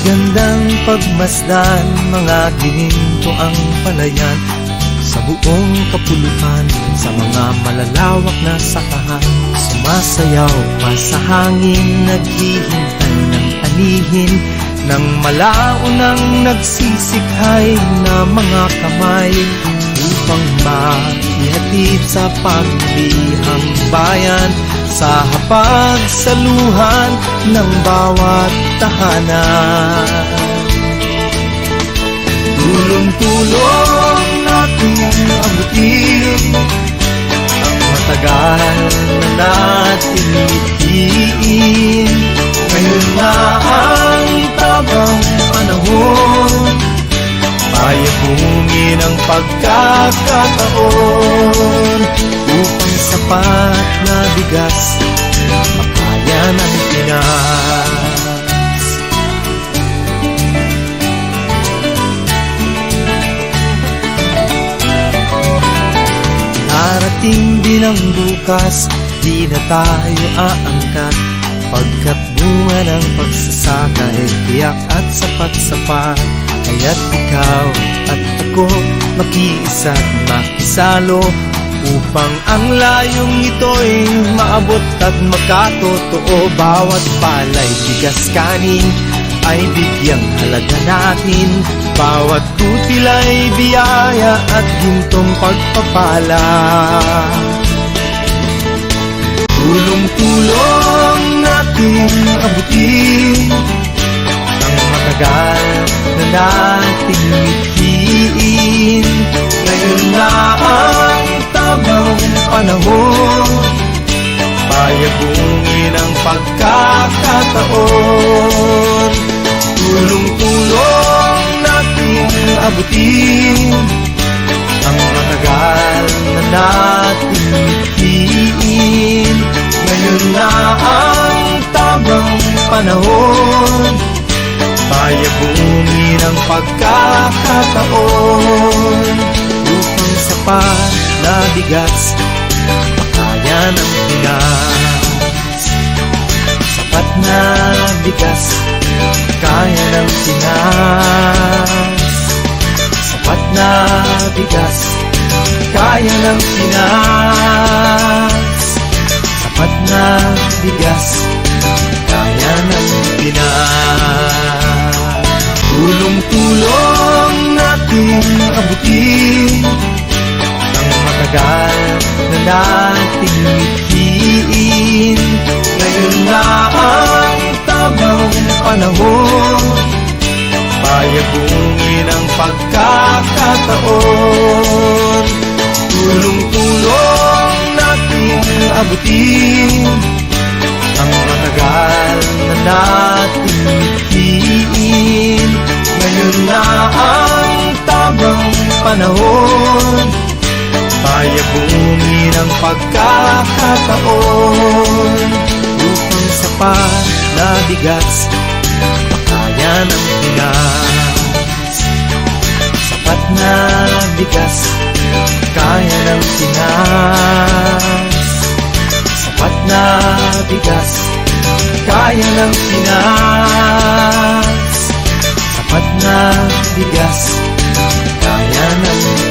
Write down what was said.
gandang pagmasdan, mga ginto ang palayan sa buong kapuluan, sa mga malalawak na sakahan. Sumasayaw pa sa hangin, naghihintay ng anihin ng malaunang nagsisikhay na mga kamay, upang maihatid sa pagbihang bayan sa hapagsaluhan ng bawat tahanan. Tulong-tulong natin abutin ang matagal na nating itiin. Ngayon na ang tamang panahon, payabungin ang pagkakataon, upang sapat na bigas makaya ng Pinas. Darating din ang bukas, di na tayo aangkat, pagkat bunga ng pagsasaka ay tiyak at sapat-sapat. Kaya't ikaw at ako makiisa't makisalo, upang ang layong ito'y maabot at makatotoo. Bawat palay, bigas, kanin ay bigyang halaga natin, bawat kutil ay biyaya at gintong pagpapala. Tulong-tulong natin abutin ang matagal na nating mithiin. Ngayon na ang tamang panahon, payabungin ang pagkakataon. Tulong-tulong natin abutin ang matagal na nating mithiin. Ngayon na ang tamang panahon, payabungin ang pagkakataon, upang sapat na bigas makaya ng Pinas. Sapat na bigas kaya ng Pinas. Sapat na bigas kaya ng Pinas. Sapat na bigas kaya ng Pinas. Tulong-tulong natin abutin ang matagal na nating mithiin. Ngayon na ang tamang panahon, payabungin ang pagkakataon. Tulong-tulong natin abutin ang matagal na nating mithiin. Ngayon na ang tamang panahon, payabungin ang pagkakataon, upang sapat na bigas makaya ng Pinas. Sapat na bigas kaya ng Pinas. Sapat na bigas kaya ng Pinas. Sapat na bigas kaya ng Pinas.